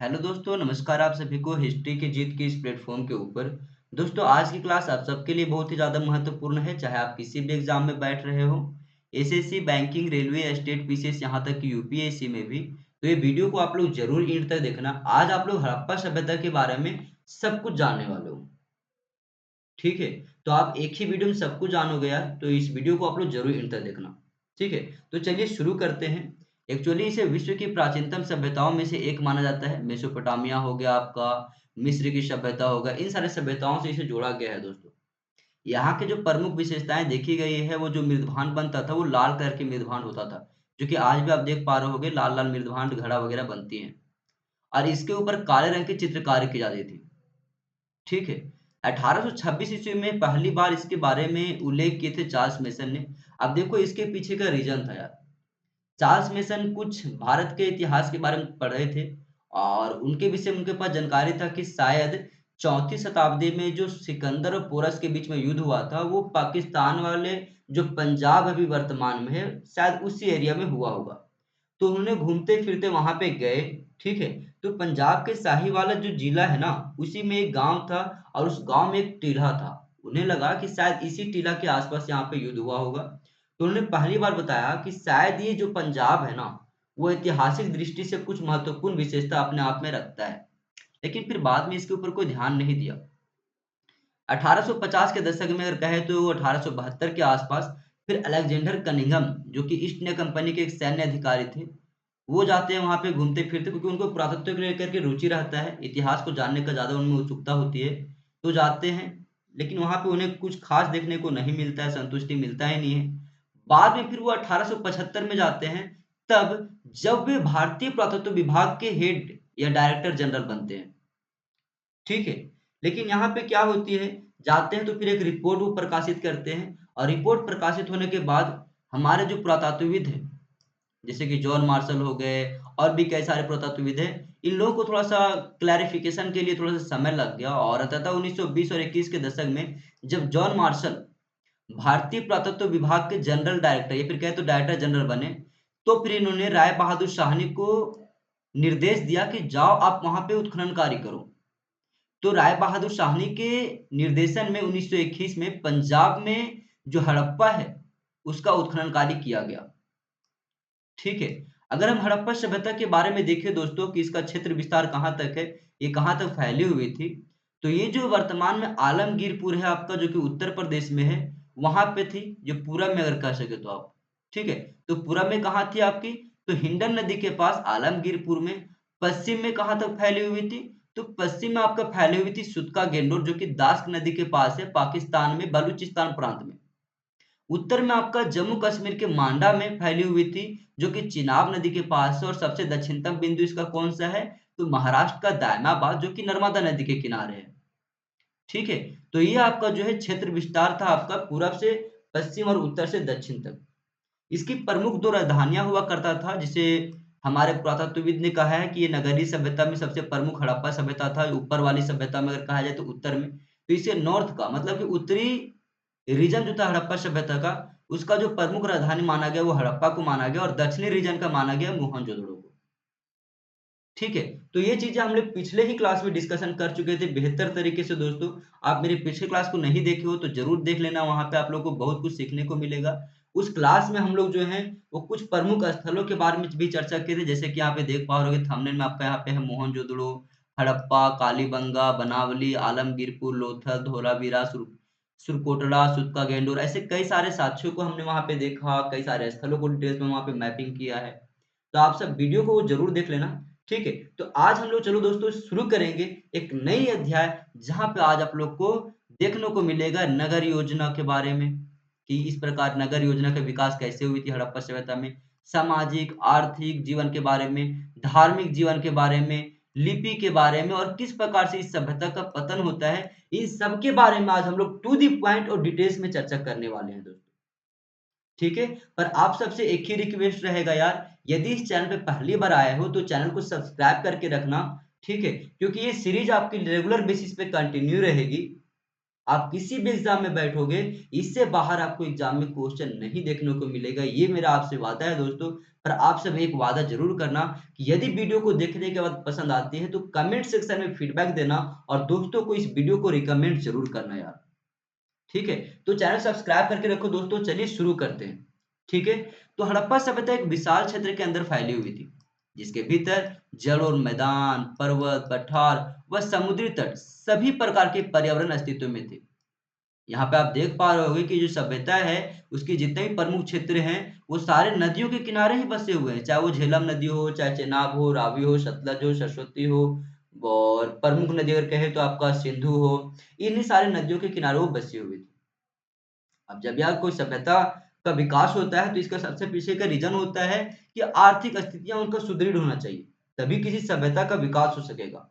Hello दोस्तों, नमस्कार आप सभी को हिस्ट्री की जीत के इस प्लेटफॉर्म के ऊपर। दोस्तों, आज की क्लास आप सबके लिए बहुत ही ज़्यादा महत्वपूर्ण है, चाहे आप किसी भी एग्जाम में बैठ रहे हो। SSC, banking, railway, state PCS, यहाँ तक कि यूपीएससी में भी। तो ये वीडियो को आप लोग जरूर एंड तक देखना। आज आप लोग हड़प्पा सभ्यता के बारे में सब कुछ जानने वाले हो। ठीक है, तो आप एक ही वीडियो में सब कुछ जानोगे यार, तो इस वीडियो को आप लोग जरूर अंत तक देखना। ठीक है, तो चलिए शुरू करते हैं। एक्चुअली इसे विश्व की प्राचीनतम सभ्यताओं में से एक माना जाता है। मेसोपोटामिया हो गया आपका, मिस्र की सभ्यता हो गया, इन सारे सभ्यताओं से इसे जोड़ा गया है दोस्तों। यहाँ के जो प्रमुख विशेषताएं देखी गई है, वो जो मृदभांड बनता था वो लाल कलर के मृदभांड होता था, जो कि आज भी आप देख पा रहे होगे, लाल लाल मृदभांड घड़ा वगैरह बनती है। और इसके ऊपर काले रंग की चित्रकारी की जाती थी। ठीक है, 1826 ईस्वी में पहली बार इसके बारे में उल्लेख किए थे चार्ल्स मेसन ने। अब देखो इसके पीछे का रीजन था यार। चार्ल्स मेसन कुछ भारत के इतिहास के बारे में पढ़ रहे थे, और उनके विषय में उनके पास जानकारी था कि शायद चौथी शताब्दी में जो सिकंदर और पोरस के बीच में युद्ध हुआ था, वो पाकिस्तान वाले जो पंजाब अभी वर्तमान में है, शायद उसी एरिया में हुआ होगा। तो उन्होंने घूमते-फिरते वहाँ पे गए, ठीक है? तो पंजाब के साहिवाल जो जिला है ना, उसी में एक गाँव था, और उस गाँव में एक टीला था। उन्हें लगा कि शायद इसी टीला के आस-पास यहाँ पे युद्ध हुआ होगा। तो उन्होंने पहली बार बताया कि शायद ये जो पंजाब है ना, वो ऐतिहासिक दृष्टि से कुछ महत्वपूर्ण विशेषता अपने आप में रखता है। लेकिन फिर बाद में इसके ऊपर कोई ध्यान नहीं दिया। 1850 के दशक में अगर कहें तो 1872 के आसपास फिर अलेक्जेंडर कनिंघम, जो कि ईस्ट इंडिया कंपनी के एक सैन्य अधिकारी थे, वो जाते हैं वहाँ पे घूमते-फिरते, क्योंकि उनको पुरातत्व को लेकर के रुचि रहता है, इतिहास को जानने का ज़्यादा उनमें उत्सुकता होती है। तो जाते हैं, लेकिन वहाँ पे उन्हें कुछ ख़ास देखने को नहीं मिलता है, संतुष्टि मिलता ही नहीं है। बाद में फिर वो 1875 में जाते हैं, तब जब वे भारतीय पुरातत्व विभाग के हेड या डायरेक्टर जनरल बनते हैं। ठीक है, लेकिन यहाँ पे क्या होती है, जाते हैं तो फिर एक रिपोर्ट वो प्रकाशित करते हैं, और रिपोर्ट प्रकाशित होने के बाद हमारे जो पुरातत्वविद हैं, जैसे कि जॉन मार्शल हो गए, और भी कई सारे पुरातत्वविद हैं, इन लोगों को थोड़ा-सा क्लैरिफ़िकेशन के लिए थोड़ा-सा समय लग गया, और अंततः 1920 और 21 के दशक में जब जॉन मार्शल भारतीय पुरातत्व विभाग के जनरल डायरेक्टर, या फिर कहें तो डायरेक्टर जनरल बने, तो फिर इन्होंने राय बहादुर शाहनी को निर्देश दिया कि जाओ आप वहाँ पे उत्खनन कार्य करो। तो राय बहादुर शाहनी के निर्देशन में 1921 में पंजाब में जो हड़प्पा है, उसका उत्खनन कार्य किया गया। ठीक है। अगर हम हड़प्पा सभ्यता के बारे में देखें दोस्तों कि इसका क्षेत्र विस्तार कहाँ तक है, ये कहाँ तक फैली हुई थी, तो ये जो वर्तमान में आलमगीरपुर है आपका, जो कि उत्तर प्रदेश में है, वहाँ पे थी, जो पूरब में अगर कह सके तो आप। ठीक है, तो पूरब में कहाँ थी आपकी? तो हिंडन नदी के पास आलमगीरपुर में। पश्चिम में कहाँ तक फैली हुई थी? तो पश्चिम में आपका फैली हुई थी सुतका गेंडोर, जो कि दास्क नदी के पास है, पाकिस्तान में बलूचिस्तान प्रांत में। उत्तर में आपका जम्मू कश्मीर के मांडा में फैली हुई थी, जो कि चिनाब नदी के पास है, और सबसे दक्षिणतम बिंदु इसका कौन सा है? तो महाराष्ट्र का दायमाबाद, जो कि नर्मदा नदी के किनारे है। ठीक है, तो ये आपका जो है क्षेत्र विस्तार था आपका, पूरब से पश्चिम और उत्तर से दक्षिण तक। इसकी प्रमुख दो राजधानियां हुआ करता था, जिसे हमारे पुरातत्वविद ने कहा है कि ये नगरीय सभ्यता में सबसे प्रमुख हड़प्पा सभ्यता था। ऊपर वाली सभ्यता में अगर कहा जाए तो उत्तर में, तो इसे नॉर्थ का मतलब कि उत्तरी रीजन जो था हड़प्पा सभ्यता का, उसका जो प्रमुख राजधानी माना गया वो हड़प्पा को माना गया, और दक्षिणी रीजन का माना गया मोहनजोदड़ो को। ठीक है, तो ये चीजें हम लोग पिछले ही क्लास में डिस्कशन कर चुके थे बेहतर तरीके से दोस्तों। आप मेरे पिछले क्लास को नहीं देखे हो तो जरूर देख लेना, वहां पे आप लोग को बहुत कुछ सीखने को मिलेगा। उस क्लास में हम लोग जो है वो कुछ प्रमुख स्थलों के बारे में भी चर्चा किए थे, जैसे कि यहाँ पे देख पा रहे होगे थंबनेल में आपका, यहाँ पे है मोहनजोदड़ो, हड़प्पा, कालीबंगा, बनावली, आलमगीरपुर, लोथल, धोलावीरा, सुरकोटड़ा, सुतका गेंडोर, ऐसे कई सारे साक्ष्यों को हमने वहाँ पे देखा, कई सारे स्थलों को डिटेल्स में वहाँ पे मैपिंग किया है। तो आप सब वीडियो को जरूर देख लेना। ठीक है, तो आज हम लोग चलो दोस्तों शुरू करेंगे एक नई अध्याय, जहाँ पे आज आप लोग को देखने को मिलेगा नगर योजना के बारे में, कि इस प्रकार नगर योजना का विकास कैसे हुई थी हड़प्पा सभ्यता में, सामाजिक, आर्थिक जीवन के बारे में, धार्मिक जीवन के बारे में, लिपि के बारे में, और किस प्रकार से इस सभ्यता का पतन होता है, इन सब के बारे में आज हम लोग टू दी पॉइंट और डिटेल्स में चर्चा करने वाले हैं दोस्तों। ठीक है? पर आप सबसे एक ही रिक्वेस्ट रहेगा यार, यदि इस चैनल पे पहली बार आए हो तो चैनल को सब्सक्राइब करके रखना, ठीक है? क्योंकि ये सीरीज़ आपकी रेगुलर बेसिस पे कंटिन्यू रहेगी। आप किसी भी एग्जाम में बैठोगे, इससे बाहर आपको एग्जाम में क्वेश्चन नहीं देखने को मिलेगा। ये मेरा आपसे वादा है दोस्तों। पर आप सब एक वादा जरूर करना कि यदि वीडियो को देखने के बाद पसंद आती है तो कमेंट सेक्शन में फीडबैक देना और दोस्तों को इस वीडियो को रिकमेंड जरूर करना यार। ठीक है, तो चैनल सब्सक्राइब करके रखो दोस्तों। चलिए शुरू करते हैं। ठीक है, तो हड़प्पा सभ्यता एक विशाल क्षेत्र के अंदर फैली हुई थी, जिसके भीतर जल और मैदान, पर्वत, पठार व समुद्री तट सभी प्रकार के पर्यावरण अस्तित्व में थे। यहाँ पे आप देख पा रहे होगे कि जो सभ्यता है, उसके जितने भी प्रमुख क्षेत्र हैं, वो सारे नदियों के किनारे ही बसे हुए हैं। चाहे वो झेलम नदी हो, चाहे चेनाब हो, रावी हो, सतलज हो, सरस्वती हो, और प्रमुख नदी अगर कहे तो आपका सिंधु हो। इन्हीं सारे नदियों के किनारे वो बसी हुई थी। अब जब यार कोई सभ्यता का विकास होता है तो इसका सबसे पीछे का रीजन होता है कि आर्थिक स्थितियां उनका सुदृढ़ होना चाहिए, तभी किसी सभ्यता का विकास हो सकेगा।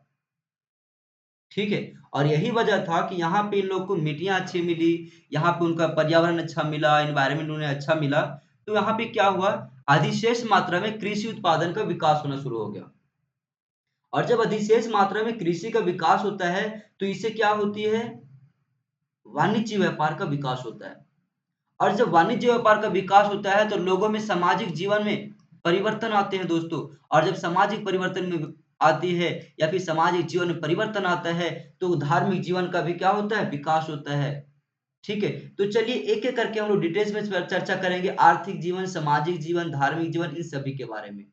ठीक है, और यही वजह था कि यहाँ पे इन लोग को मिट्टियाँ अच्छी मिली, यहाँ पे उनका पर्यावरण अच्छा मिला, एनवायरनमेंट उन्हें अच्छा मिला। तो यहाँ पे क्या हुआ, अधिशेष मात्रा में कृषि उत्पादन का विकास होना शुरू हो गया। और जब अधिशेष मात्रा में कृषि का विकास होता है तो इससे क्या होती है, वाणिज्य व्यापार का विकास होता है। और जब वाणिज्य व्यापार का विकास होता है तो लोगों में सामाजिक जीवन में परिवर्तन आते हैं दोस्तों। और जब सामाजिक परिवर्तन में आती है या फिर सामाजिक जीवन में परिवर्तन आता है तो धार्मिक जीवन का भी क्या होता है, विकास होता है। ठीक है, तो चलिए एक एक करके हम लोग डिटेल्स में चर्चा करेंगे, आर्थिक जीवन, सामाजिक जीवन, धार्मिक जीवन, इन सभी के बारे में।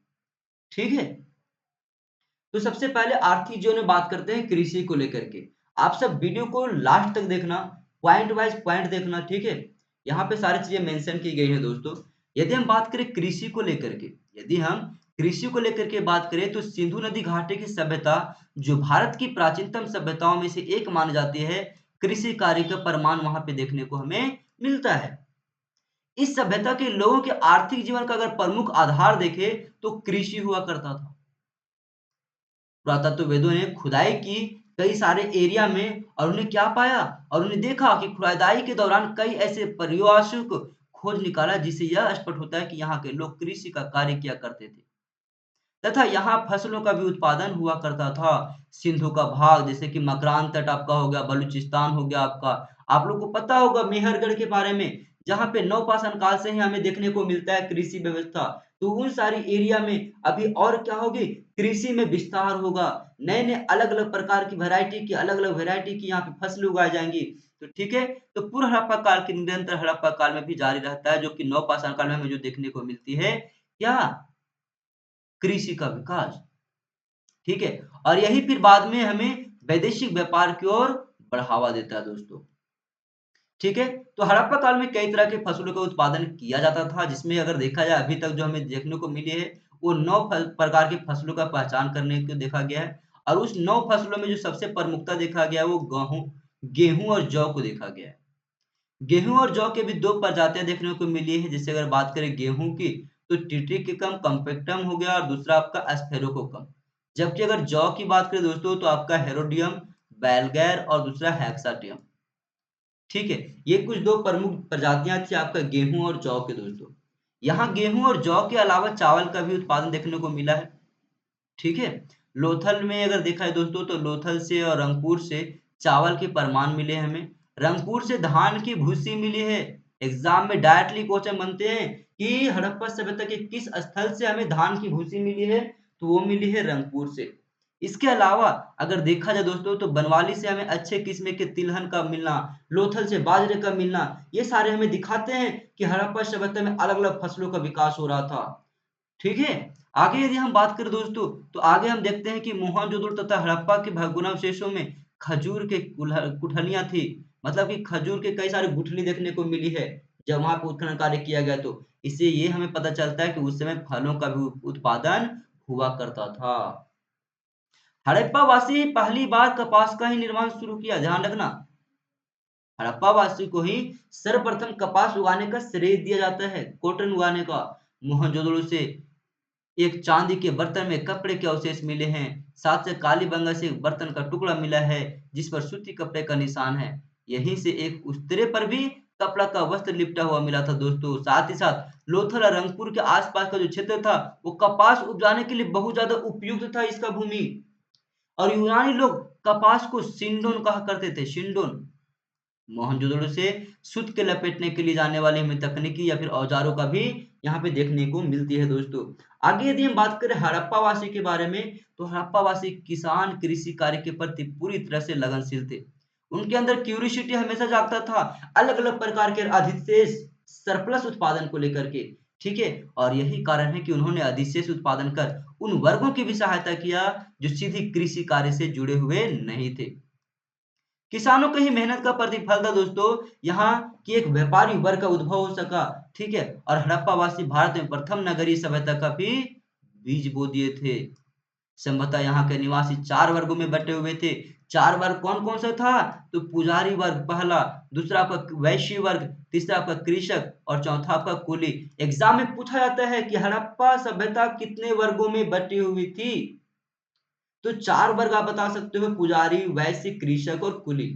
ठीक है, तो सबसे पहले आर्थिक जीवन में बात करते हैं कृषि को लेकर के। आप सब वीडियो को लास्ट तक देखना, पॉइंट वाइज पॉइंट देखना। ठीक है, यहाँ पे सारी चीजें मेंशन की गई है दोस्तों। यदि हम बात करें कृषि को लेकर के, यदि हम कृषि को लेकर के बात करें तो सिंधु नदी घाटी की सभ्यता, जो भारत की प्राचीनतम सभ्यताओं में से एक मानी जाती है, कृषि कार्य का प्रमाण वहां पे देखने को हमें मिलता है। इस सभ्यता के लोगों के आर्थिक जीवन का अगर प्रमुख आधार देखे तो कृषि हुआ करता था। पुरातत्ववेदों ने खुदाई की कई सारे एरिया में और उन्हें क्या पाया, और उन्हें देखा कि खुदाई के दौरान कई ऐसे प्रयोगात्मक खोज निकाला जिससे यह स्पष्ट होता है कि यहाँ के लोग कृषि का कार्य किया करते थे तथा यहाँ फसलों का भी उत्पादन हुआ करता था। सिंधु का भाग जैसे कि मकरान तट आपका हो गया, बलूचिस्तान हो गया आपका, आप लोग को पता होगा मेहरगढ़ के बारे में, जहाँ पे नवपाषाण काल से ही हमें देखने को मिलता है कृषि व्यवस्था। तो उन सारी एरिया में अभी और क्या होगी, कृषि में विस्तार होगा। नए नए अलग अलग प्रकार की वैरायटी की, अलग अलग वैरायटी की यहाँ पे फसल उगाई जाएंगी। तो ठीक है, तो पूर्व हड़प्पा काल के निरंतर हड़प्पा काल में भी जारी रहता है, जो कि नवपाषाण काल में हमें जो देखने को मिलती है क्या, कृषि का विकास। ठीक है, और यही फिर बाद में हमें वैदेशिक व्यापार की ओर बढ़ावा देता है दोस्तों। ठीक है, तो हड़प्पा काल में कई तरह के फसलों का उत्पादन किया जाता था, जिसमें अगर देखा जाए अभी तक जो हमें देखने को मिली है वो 9 प्रकार की फसलों का पहचान करने को देखा गया है। और उस 9 फसलों में जो सबसे प्रमुखता देखा गया है वो गेहूं और जौ को देखा गया है। गेहूं और जौ के भी 2 प्रजातियां देखने को मिली है। जैसे अगर बात करें गेहूं की तो टिट्रिकम कम्पेक्टम हो गया और दूसरा आपका एस्पेरोकोकम। जबकि अगर जौ की बात करें दोस्तों तो आपका हेरोडियम, बैलगैर और दूसरा हेक्साटियम। ठीक है, ये कुछ 2 प्रमुख प्रजातियां थी आपका गेहूं और जौ के दोस्तों। यहाँ गेहूं और जौ के अलावा चावल का भी उत्पादन देखने को मिला है। ठीक है, लोथल में अगर देखा है दोस्तों तो लोथल से और रंगपुर से चावल के परमान मिले हमें। रंगपुर से धान की भूसी मिली है। एग्जाम में डायरेक्टली क्वेश्चन बनते हैं कि हड़प्पा सभ्यता के किस स्थल से हमें धान की भूसी मिली है, तो वो मिली है रंगपुर से। इसके अलावा अगर देखा जाए दोस्तों तो बनवाली से हमें अच्छे किस्म के तिलहन का मिलना, लोथल से बाजरे का मिलना, ये सारे हमें दिखाते हैं कि हड़प्पा सभ्यता में अलग अलग फसलों का विकास हो रहा था। ठीक है, आगे यदि हम बात करें दोस्तों तो आगे हम देखते हैं कि मोहनजोदड़ो तथा हड़प्पा के भग्नावशेषों में खजूर के गुठलियां थी। मतलब कि खजूर के कई सारे गुठली देखने को मिली है जब वहां पे उत्खनन कार्य किया गया। तो इससे ये हमें पता चलता है कि उस समय फलों का भी उत्पादन हुआ करता था। हड़प्पा वासी पहली बार कपास का ही निर्माण शुरू किया, ध्यान रखना। हड़प्पा वासी को ही सर्वप्रथम कपास उगाने का श्रेय दिया जाता है, कॉटन उगाने का। मोहनजोदड़ो से एक चांदी के बर्तन में कपड़े के अवशेष मिले हैं। साथ से कालीबंगा से एक बर्तन का टुकड़ा मिला है जिस पर सूती कपड़े का निशान है। यहीं से एक उस्तरे पर भी कपड़ा का वस्त्र लिपटा हुआ मिला था दोस्तों। साथ ही साथ लोथल और रंगपुर के आसपास का जो क्षेत्र था वो कपास उपजाने के लिए बहुत ज्यादा उपयुक्त था इसका भूमि। और यूनानी लोग कपास को सिंडोन कहा करते थे, सिंडोन। मोहनजोदड़ो से सूत के लपेटने के लिए जाने वाली हमें तकनीकी या फिर औजारों का भी यहाँ पे देखने को मिलती है दोस्तों। आगे यदि हम बात करें हड़प्पा वासी के बारे में, तो हड़प्पा वासी किसान कृषि कार्य के प्रति पूरी तरह से लगनशील थे। उनके अंदर क्यूरियोसिटी हमेशा जागता था, अलग-अलग प्रकार के अधिशेष सरप्लस उत्पादन को लेकर के, ठीक है? और यही कारण है कि उन्होंने अधिशेष उत्पादन कर उन वर्गों की भी सहायता किया जो सीधी कृषि कार्य से जुड़े हुए नहीं थे। किसानों की ही मेहनत का प्रतिफल था दोस्तों यहाँ की एक व्यापारी वर्ग का उद्भव हो सका, ठीक है? और हड़प्पा वासी भारत में प्रथम नगरीय सभ्यता का भी बीज बो दिए थे। संभवतः यहाँ के निवासी 4 वर्गों में बटे हुए थे। 4 वर्ग कौन-कौन सा था? तो पुजारी वर्ग पहला, दूसरा आपका वैश्य वर्ग, तीसरा आपका कृषक और चौथा आपका कुली। एग्जाम में पूछा जाता है कि हड़प्पा सभ्यता कितने वर्गों में बटी हुई थी? तो 4 वर्ग आप बता सकते हो, पुजारी, वैश्य, कृषक और कुली।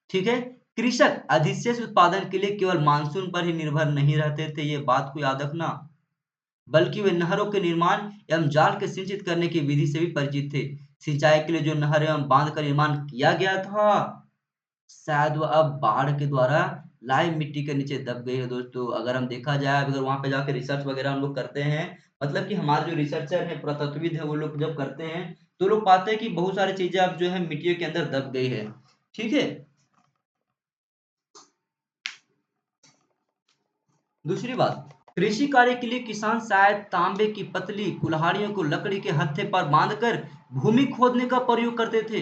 ठीक है? कृषक अधिशेष उत्पादन के लिए केवल मानसून पर ही निर्भर नहीं रहते थे, ये बात को याद रखना, बल्कि वे नहरों के निर्माण एवं जाल के सिंचित करने की विधि से भी परिचित थे। सिंचाई के लिए जो नहर एवं बांध का निर्माण किया गया था, शायद वह अब बाढ़ के द्वारा लाए मिट्टी के नीचे दब गई है दोस्तों। अगर हम देखा जाए, अगर वहां पे जाके रिसर्च वगैरह हम लोग करते हैं, मतलब कि हमारे जो रिसर्चर है, पुरातत्वविद है, वो लोग जब करते हैं तो लोग पाते हैं कि बहुत सारी चीजें अब जो है मिट्टी के अंदर दब गई है। ठीक है। दूसरी बात, कृषि कार्य के लिए किसान शायद तांबे की पतली कुल्हाड़ियों को लकड़ी के हत्थे पर बांधकर भूमि खोदने का प्रयोग करते थे।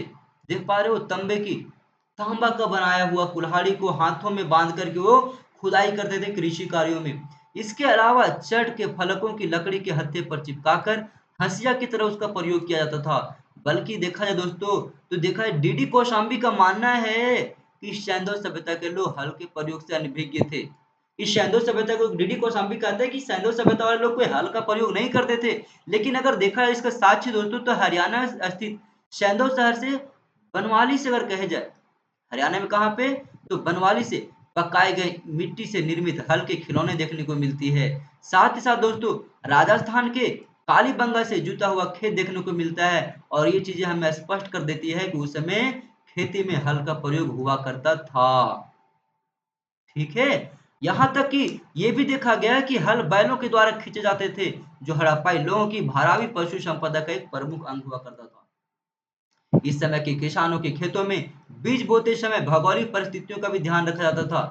देख पा रहे हो, तांबा का बनाया हुआ कुल्हाड़ी को हाथों में बांध करके वो खुदाई करते थे कृषि कार्यों में। इसके अलावा चट के फलकों की लकड़ी के हत्थे पर चिपकाकर हंसिया की तरह उसका प्रयोग किया जाता था। बल्कि देखा जाए दोस्तों, तो देखा है डीडी कौशाम्बी का मानना है कि सैंडो सभ्यता के लोग हल के प्रयोग से अनभिज्ञ थे। इस सैंडो सभ्यता को डीडी कौशाम्बी कहते हैं कि सैंडो सभ्यता वाले लोग कोई हल का प्रयोग नहीं करते थे। लेकिन अगर देखा है इसका साक्ष्य दोस्तों, तो हरियाणा स्थित सैंडो शहर से बनवाली से अगर कहे जाए, हरियाणा में कहाँ पे, तो बनवाली से पकाए गए मिट्टी से निर्मित हल के खिलौने देखने को मिलती है। साथ ही साथ दोस्तों, राजस्थान के कालीबंगा से जुता हुआ खेत देखने को मिलता है। और ये चीजें हमें स्पष्ट कर देती है कि उस समय खेती में हल का प्रयोग हुआ करता था। ठीक है। यहाँ तक कि ये भी देखा गया कि हल बैलों के द्वारा खींचे जाते थे, जो हड़प्पाई लोगों की भारावी पशु संपदा का एक प्रमुख अंग हुआ करता था। इस समय के किसानों के खेतों में बीज बोते समय भौगोलिक परिस्थितियों का भी ध्यान रखा जाता था।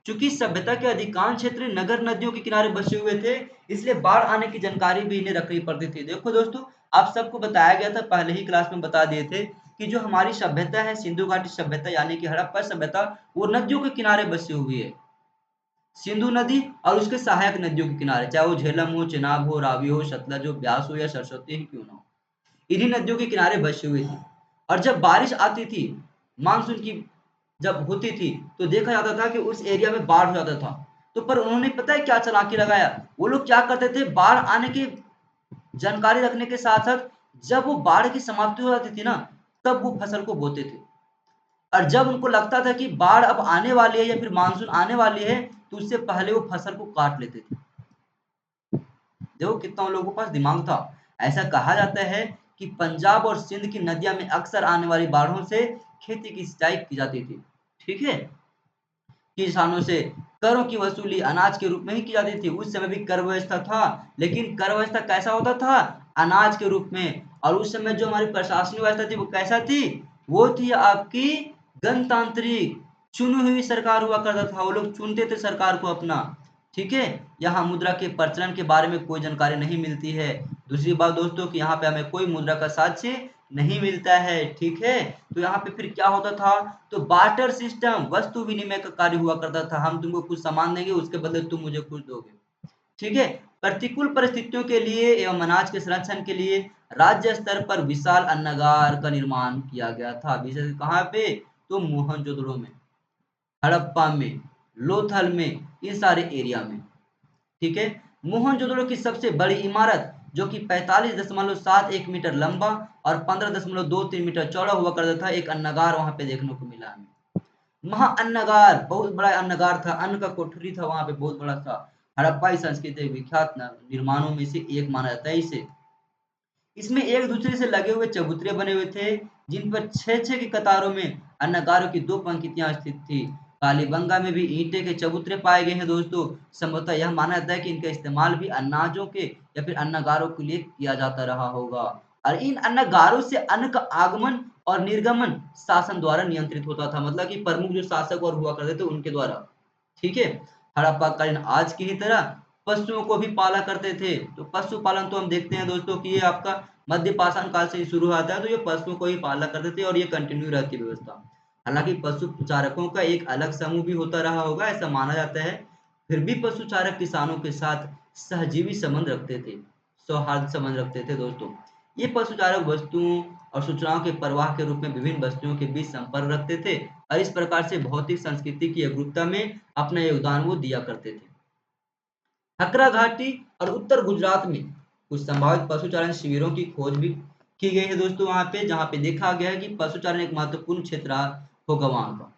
चूंकि सभ्यता के अधिकांश क्षेत्र नगर नदियों के किनारे बसे हुए थे, इसलिए बाढ़ आने की जानकारी भी इन्हें रखनी पड़ती थी। देखो दोस्तों, आप सबको बताया गया था, पहले ही क्लास में बता दिए थे कि जो हमारी सभ्यता है, सिंधु घाटी सभ्यता यानी कि हड़प्पा सभ्यता, वो नदियों के किनारे बसी हुई है। सिंधु नदी और उसके सहायक नदियों के किनारे, चाहे वो झेलम हो, चेनाब हो, रावी हो, सतलज हो, ब्यास हो या सरस्वती ही क्यों ना हो, इन्हीं नदियों के किनारे बसी हुई थी। और जब बारिश आती थी, मानसून की जब होती थी, तो देखा जाता था कि उस एरिया में बाढ़ हो जाता था। तो पर उन्होंने पता है क्या चालाकी लगाया, वो लोग क्या करते थे, बाढ़ आने की जानकारी रखने के साथ साथ जब वो बाढ़ की समाप्ति हो जाती थी ना, तब वो फसल को बोते थे। और जब उनको लगता था कि बाढ़ अब आने वाली है या फिर मानसून आने वाली है, तो उससे पहले वो फसल को काट लेते थे। देखो कितना उन लोगों के पास दिमाग था। ऐसा कहा जाता है कि पंजाब और सिंध की नदियां में अक्सर आने वाली बाढ़ों से खेती की सिंचाई की जाती थी। ठीक है। किसानों से करों की वसूली अनाज के रूप में ही की जाती थी। उस समय भी कर व्यवस्था था, लेकिन कर व्यवस्था कैसा होता था, अनाज के रूप में। और उस समय जो हमारी प्रशासनिक व्यवस्था थी वो कैसा थी, वो थी आपकी गणतांत्रिक, चुनी हुई सरकार हुआ करता था। वो लोग चुनते थे सरकार को अपना। ठीक है। यहाँ मुद्रा के प्रचलन के बारे में कोई जानकारी नहीं मिलती है। दूसरी बात दोस्तों कि यहाँ पे हमें कोई मुद्रा का साक्ष्य नहीं मिलता है। ठीक है। तो यहाँ पे फिर क्या होता था, तो बार्टर सिस्टम, वस्तु विनिमय का कार्य हुआ करता था। हम तुमको कुछ सामान देंगे, उसके बदले तुम मुझे कुछ दोगे। ठीक है। प्रतिकूल परिस्थितियों के लिए एवं अनाज के संरक्षण के लिए राज्य स्तर पर विशाल अन्नागार का निर्माण किया गया था। विशेष कहाँ पे, तो मोहनजोदड़ो में, हड़प्पा में, लोथल में, इन सारे एरिया में। ठीक है। मोहनजोदड़ो की सबसे बड़ी इमारत, जो कि 45.71 मीटर लंबा और 15.23 मीटर चौड़ा हुआ करता था, एक अन्नागार वहां पे देखने को मिला हमें। महाअन्नागार, बहुत बड़ा अन्नागार था, अन्न का कोठरी था वहां पे, बहुत बड़ा था। हड़प्पाई संस्कृति के विख्यात निर्माणों में से एक माना जाता है इसे। इसमें एक दूसरे से लगे हुए चबूतरे बने हुए थे, जिन पर 6-6 की कतारों में अन्नगारों की 2 पंक्तियाँ स्थित थी। कालीबंगा में भी ईंटे के चबूतरे पाए गए हैं दोस्तों। संभवतः यह माना जाता है कि इनका इस्तेमाल भी अनाजों के या फिर अन्नगारों के लिए किया जाता रहा होगा। और इन अन्नगारों से अन्न का आगमन और निर्गमन शासन द्वारा नियंत्रित होता था। मतलब कि प्रमुख जो शासक और हुआ करते थे उनके द्वारा। ठीक है? हड़प्पा कालीन आज की ही तरह पशुओं को भी पाला करते थे। तो पशुपालन तो हम देखते हैं दोस्तों कि ये आपका मध्य पाषाण काल से ही शुरू होता है, तो ये पशुओं को ही पाला करते थे और ये कंटिन्यू रहती है व्यवस्था। हालाँकि पशु चारकों का एक अलग समूह भी होता रहा होगा, ऐसा माना जाता है। फिर भी पशु चारक किसानों के साथ सहजीवी संबंध रखते थे, सौहार्द संबंध रखते थे दोस्तों। ये पशु चारक वस्तुओं और सूचनाओं के प्रवाह के रूप में विभिन्न बस्तियों के बीच संपर्क रखते थे और इस प्रकार से भौतिक संस्कृति की एकरूपता में अपना योगदान वो दिया करते थे। हकरा घाटी और उत्तर गुजरात में कुछ संभावित पशुचारण शिविरों की खोज भी की गई है दोस्तों वहां पे, जहां पे देखा गया है कि पशुचारण एक महत्वपूर्ण क्षेत्र होगा वहां का।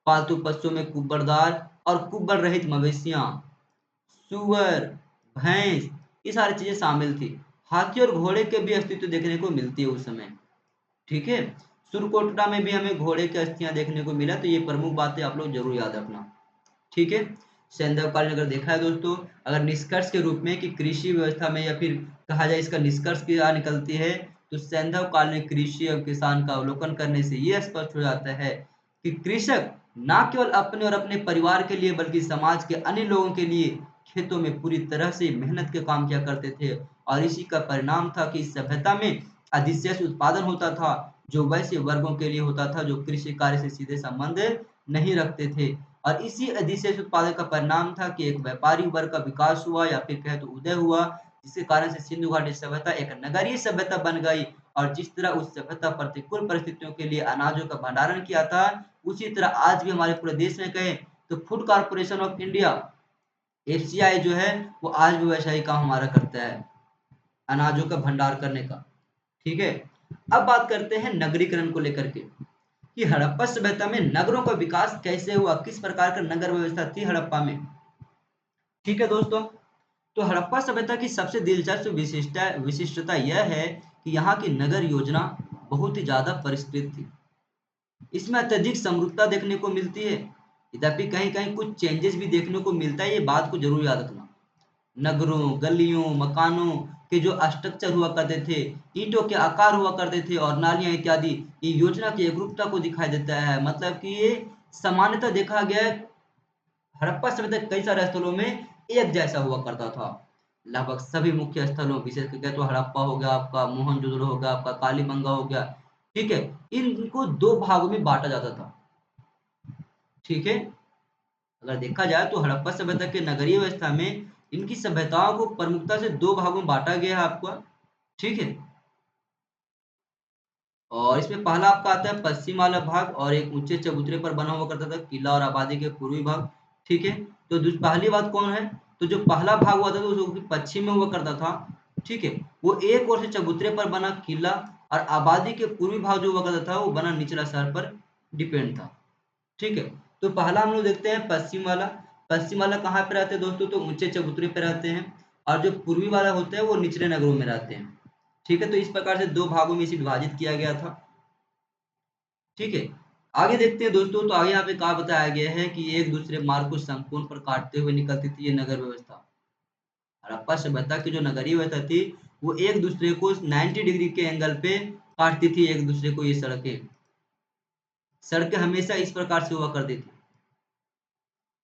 पालतू पशुओं में कुब्बरदार और कुब्बर रहित मवेशियां, सुअर, भैंस, ये सारी चीजें शामिल थी। हाथी और घोड़े के भी अस्तित्व देखने को मिलती है उस समय। ठीक है? सुरकोटड़ा में भी हमें घोड़े की अस्थियां देखने को मिला, तो ये प्रमुख बातें आप लोग जरूर याद रखना। ठीक है? सैंधव काल में अगर देखा है दोस्तों, अगर निष्कर्ष के रूप में कि कृषि व्यवस्था में या फिर कहा जाए इसका निष्कर्ष क्या निकलती है, तो सैंधव काल में कृषि और किसान का अवलोकन करने से ये स्पष्ट हो जाता है कि कृषक ना केवल अपने और अपने परिवार के लिए बल्कि समाज के अन्य लोगों के लिए खेतों में पूरी तरह से मेहनत के काम किया करते थे और इसी का परिणाम था कि इस सभ्यता में अधिशेष उत्पादन होता था, जो वैसे वर्गों के लिए होता था जो कृषि कार्य से सीधे संबंध नहीं रखते थे। और इसी अधिशेष उत्पादन का परिणाम था कि एक व्यापारी वर्ग का विकास हुआ या फिर कहे तो उदय हुआ, जिसके कारण से सिंधु घाटी सभ्यता एक नगरीय सभ्यता बन गई। और जिस तरह उस सभ्यता प्रतिकूल परिस्थितियों के लिए अनाजों का भंडारण किया था, उसी तरह आज भी हमारे पूरे देश में कहें तो food corporation of India FCI जो है वो आज भी वैसा ही काम हमारा करता है, अनाजों का भंडार करने का। ठीक है? अब बात करते हैं नगरीकरण को लेकर के कि हड़प्पा सभ्यता में नगरों का विकास कैसे हुआ, किस प्रकार का नगर व्यवस्था थी हड़प्पा में। ठीक है दोस्तों, तो हड़प्पा सभ्यता की सबसे दिलचस्प विशिष्टता यह है कि यहाँ की नगर योजना बहुत ही ज्यादा परिष्कृत थी। इसमें अत्यधिक समरूपता देखने को मिलती है, यद्यपि कहीं कहीं कुछ चेंजेस भी देखने को मिलता है, ये बात को जरूर याद रखना। नगरों, गलियों, मकानों के जो स्ट्रक्चर हुआ करते थे, ईंटों के आकार हुआ करते थे और नालियाँ इत्यादि, ये योजना की एकरूपता को दिखाई देता है। मतलब कि ये सामान्यतः देखा गया है हड़प्पा सभ्यता के कई सारे स्थलों में एक जैसा हुआ करता था। लगभग सभी मुख्य स्थलों विशेष करके तो हड़प्पा हो गया आपका, मोहनजोदड़ो हो गया आपका, कालीबंगा हो गया, ठीक है? इनको 2 भागों में बाँटा जाता था। ठीक है? अगर देखा जाए तो हड़प्पा सभ्यता के नगरीय व्यवस्था में इनकी सभ्यताओं को प्रमुखता से 2 भागों में बाँटा गया है आपका। ठीक है? और इसमें पहला आपका आता है पश्चिम वाला भाग और एक ऊंचे चबूतरे पर बना हुआ करता था किला और आबादी के पूर्वी भाग। ठीक है? तो पहली बात कौन है, तो जो पहला भाग हुआ था तो जो कि पश्चिम में हुआ करता था, ठीक है, वो एक ओर से चबूतरे पर बना किला और आबादी के पूर्वी भाग जो हुआ करता था वो बना निचला शहर पर डिपेंड था। ठीक है? तो पहला हम लोग देखते हैं पश्चिम वाला। पश्चिम वाला कहाँ पे रहते हैं दोस्तों, तो ऊंचे चबूतरे पे रहते हैं और जो पूर्वी वाला होता है वो निचले नगरों में रहते हैं। ठीक है? तो इस प्रकार से 2 भागों में इसे विभाजित किया गया था। ठीक है? आगे देखते हैं दोस्तों, तो आगे यहाँ पे क्या बताया गया है कि एक दूसरे मार्ग को संपूर्ण पर काटते हुए निकलती थी ये नगर व्यवस्था। हड़प्पा सभ्यता की जो नगरीय व्यवस्था थी, वो एक दूसरे को 90 डिग्री के एंगल पे काटती थी एक दूसरे को ये सड़कें। सड़कें हमेशा इस प्रकार से हुआ करती थी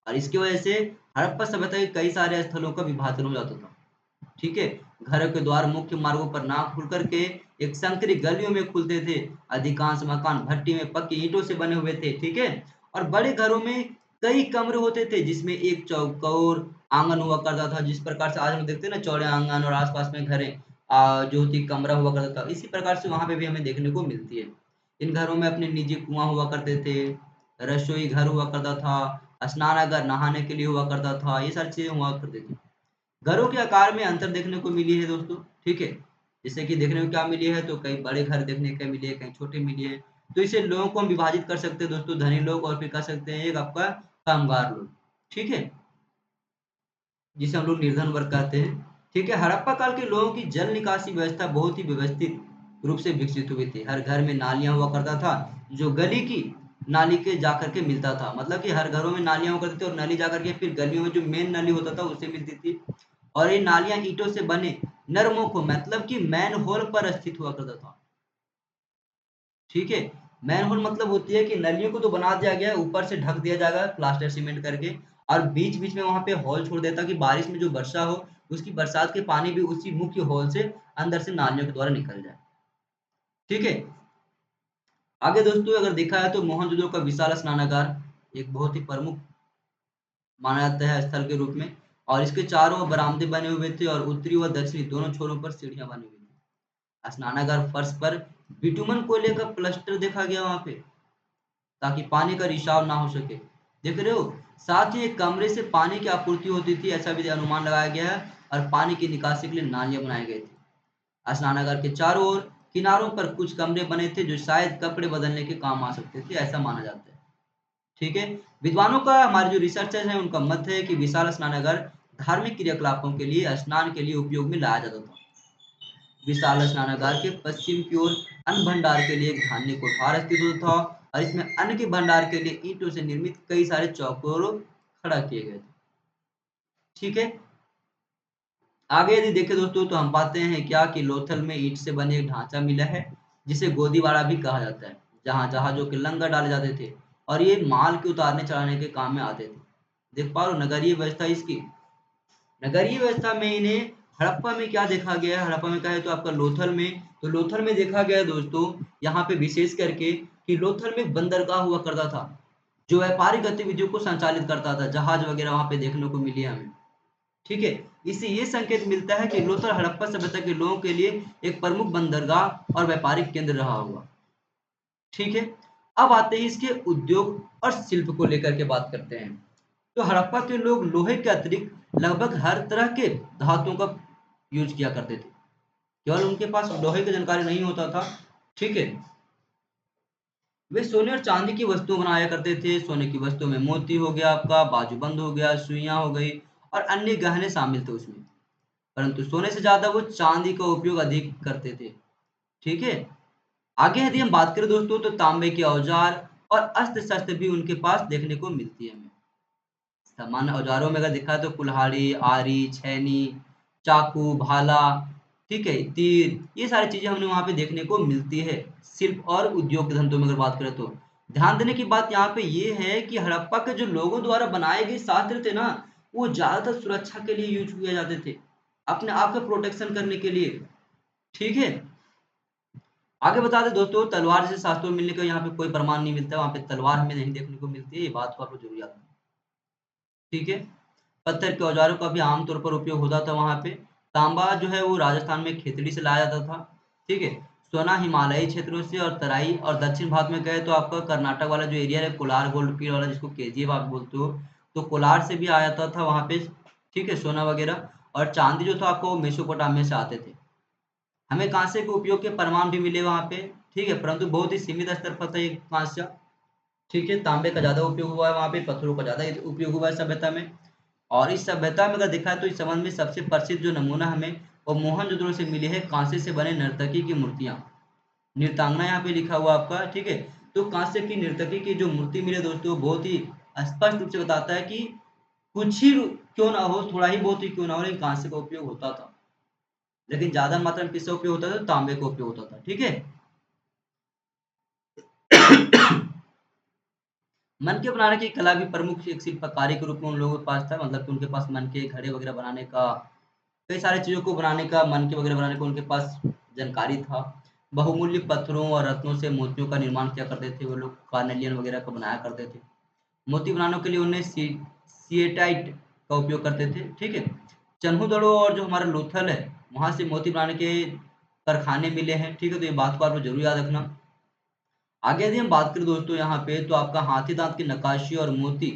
और इसकी वजह से हड़प्पा सभ्यता के कई सारे स्थलों का विभाजन हो जाता था। ठीक है? घरों के द्वार मुख्य मार्गों पर ना खुल करके एक संकरी गलियों में खुलते थे। अधिकांश मकान भट्टी में पक्की ईंटों से बने हुए थे। ठीक है? और बड़े घरों में कई कमरे होते थे जिसमें एक चौकोर आंगन हुआ करता था, जिस प्रकार से आज हम देखते हैं ना चौड़े आंगन और आसपास में घरें जो होती कमरा हुआ करता था, इसी प्रकार से वहां पे भी हमें देखने को मिलती है। इन घरों में अपने निजी कुआं हुआ करते थे, रसोई घर हुआ करता था, स्नानागार नहाने के लिए हुआ करता था, ये सारी चीजें हुआ करती थी। घरों के आकार में अंतर देखने को मिली है दोस्तों। ठीक है? जैसे कि देखने को क्या मिली है, तो कई बड़े घर देखने को मिले हैं, कहीं छोटे मिले हैं। तो इसे लोगों को हम विभाजित कर सकते हैं दोस्तों, धनी लोग और फिर कह सकते हैं एक आपका कामगार लोग। ठीक है? जिसे हम लोग निर्धन वर्ग कहते हैं। ठीक है। हड़प्पा काल के लोगों की जल निकासी व्यवस्था बहुत ही व्यवस्थित रूप से विकसित हुई थी। हर घर में नालियां हुआ करता था, जो गली की नाली के जाकर के मिलता था। मतलब कि हर घरों में नालियां हुआ करती थी और नली जाकर के फिर गलियों में जो मेन नली होता था उससे मिलती थी। और ये नालियां ईंटों से बने नरमों को मतलब कि मैन होल पर स्थित हुआ करता था। ठीक है। मैनहोल मतलब होती है कि नलियों को तो बना दिया गया है, ऊपर से ढक दिया जाएगा प्लास्टर सीमेंट करके, और बीच बीच में वहां पे होल छोड़ देता कि बारिश में जो वर्षा हो उसकी बरसात के पानी भी उसी मुख्य होल से अंदर से नालियों के द्वारा निकल जाए। ठीक है। आगे दोस्तों अगर देखा है तो मोहनजोदड़ो का विशाल स्नानागार एक बहुत ही प्रमुख माना जाता है स्थल के रूप में, और इसके चारों ओर बरामदे बने हुए थे और उत्तरी व दक्षिणी दोनों छोरों पर सीढ़ियां बनी हुई थी। स्नानागार फर्श पर बिटुमन कोयले का प्लास्टर देखा गया वहां पे, ताकि पानी का रिसाव ना हो सके। देख रहे हो। साथ ही एक कमरे से पानी की आपूर्ति होती थी, ऐसा भी अनुमान लगाया गया है, और पानी की निकासी के लिए नालियां बनाए गए थे। स्नानागार के चारों ओर किनारों पर कुछ कमरे बने थे जो शायद कपड़े बदलने के काम आ सकते थे, ऐसा माना जाता है। ठीक है। विद्वानों का, हमारे जो रिसर्चर है उनका मत है कि विशाल स्नानागार धार्मिक क्रियाकलापों के लिए, स्नान के लिए उपयोग में लाया जाता था। विशाल स्नानागार के पश्चिम की ओर अन्न भंडार के लिए एक धान्य कोठार स्थित होता था, और इसमें अन्न के भंडार के लिए ईंटों से निर्मित कई सारे चौकोर खड़ा किए गए थे। ठीक है। आगे यदि देखें दोस्तों तो हम पाते हैं क्या कि लोथल में ईंट से बने एक ढांचा मिला है, जिसे गोदीवाड़ा भी कहा जाता है, जहां जहाजों के लंगर डाले जाते थे और ये माल के उतारने चढ़ाने के काम में आते थे। देख पा रहे हो नगरीय व्यवस्था इसकी। नगरीय व्यवस्था में इन्हें हड़प्पा में क्या देखा गया है, हड़प्पा में क्या है तो आपका लोथल में, तो लोथल में देखा गया है दोस्तों, यहाँ पे विशेष करके कि लोथल में बंदरगाह हुआ करता था, जो व्यापारिक गतिविधियों को संचालित करता था। जहाज वगैरह वहां पे देखने को मिली हमें। ठीक है। इससे ये संकेत मिलता है कि लोथल हड़प्पा सभ्यता के लोगों के लिए एक प्रमुख बंदरगाह और व्यापारिक केंद्र रहा होगा। ठीक है। अब आते हैं इसके उद्योग और शिल्प को लेकर के बात करते हैं। तो हड़प्पा के लोग लोहे के अतिरिक्त लगभग हर तरह के धातुओं का यूज किया करते थे। केवल उनके पास लोहे की जानकारी नहीं होता था। ठीक है। वे सोने और चांदी की वस्तु बनाया करते थे। सोने की वस्तुओं में मोती हो गया, आपका बाजूबंद हो गया, सुइयां हो गई, और अन्य गहने शामिल थे उसमें। परंतु सोने से ज्यादा वो चांदी का उपयोग अधिक करते थे। ठीक है। आगे यदि हम बात करें दोस्तों तो तांबे के औजार और अस्त्र शस्त्र भी उनके पास देखने को मिलती है हमें। सामान्य औजारों में अगर देखा तो कुल्हाड़ी, आरी, छैनी, चाकू, भाला, ठीक है, तीर, ये सारी चीजें हमें वहां पे देखने को मिलती है। शिल्प और उद्योग के धंधों में अगर बात करें तो ध्यान देने की बात यहाँ पे ये है कि हड़प्पा के जो लोगों द्वारा बनाए गए शास्त्र थे ना, वो ज्यादातर सुरक्षा के लिए यूज किए जाते थे, अपने आप का प्रोटेक्शन करने के लिए। ठीक है। आगे बता दें दोस्तों, तलवार जैसे शास्त्रों में मिलने का यहाँ पे कोई प्रमाण नहीं मिलता, वहां पे तलवार हमें नहीं देखने को मिलती है, ये बात को आपको जरूर याद रखना। ठीक है। पत्थर के औजारों का भी आमतौर पर उपयोग होता था वहां पे। तांबा जो है वो राजस्थान में खेतड़ी से लाया जाता था। ठीक है। सोना हिमालयी क्षेत्रों से, और तराई और दक्षिण भारत में गए तो आपका कर्नाटक वाला जो एरिया है, कोलार गोल्ड फील्ड वाला जिसको केजीएफ आप बोलते हो, तो कोलार से भी आया था वहां पे। ठीक है। सोना वगैरह और चांदी जो था आपको मेसोपोटामिया से आते थे। हमें कांसे के उपयोग के प्रमाण भी मिले वहां पे। ठीक है। परंतु बहुत ही सीमित स्तर पर था ये कांस्य। ठीक है। तांबे का ज्यादा उपयोग हुआ है वहां पे, पत्थरों का ज्यादा उपयोग हुआ है सभ्यता में। और इस सभ्यता में अगर देखा है तो इस संबंध में सबसे प्रसिद्ध जो नमूना हमें वो मोहनजोदड़ो से मिली है, कांसे से बने नर्तकी की मूर्तियां, नृत्यांगना यहाँ पे लिखा हुआ आपका। ठीक है। तो कांसे की नर्तकी की जो मूर्ति मिले दोस्तों, बहुत ही स्पष्ट रूप से बताता है कि कुछ ही क्यों ना हो, थोड़ा ही बहुत ही क्यों ना हो, लेकिन कांसे का उपयोग होता था। लेकिन ज्यादा मात्रा में किसका उपयोग होता था, तो तांबे का उपयोग होता था। ठीक है। मन के बनाने की कला भी प्रमुख एक शिल्पकारी के रूप में उन लोगों के पास था, मतलब कि उनके पास मन के घड़े वगैरह बनाने का, कई सारी चीज़ों को बनाने का, मन के वगैरह बनाने का उनके पास जानकारी था। बहुमूल्य पत्थरों और रत्नों से मोतियों का निर्माण किया करते थे वो लोग, कार्नेलियन वगैरह का बनाया करते थे। मोती बनाने के लिए उन्हें सिएटाइट का उपयोग करते थे। ठीक है। चन्हू और जो हमारा लोथल है, वहां से मोती बनाने के कारखाने मिले हैं। ठीक है। तो ये बात को आपको जरूर याद रखना। आगे यदि हम बात करें दोस्तों यहाँ पे तो आपका हाथी दांत की नक्काशी और मोती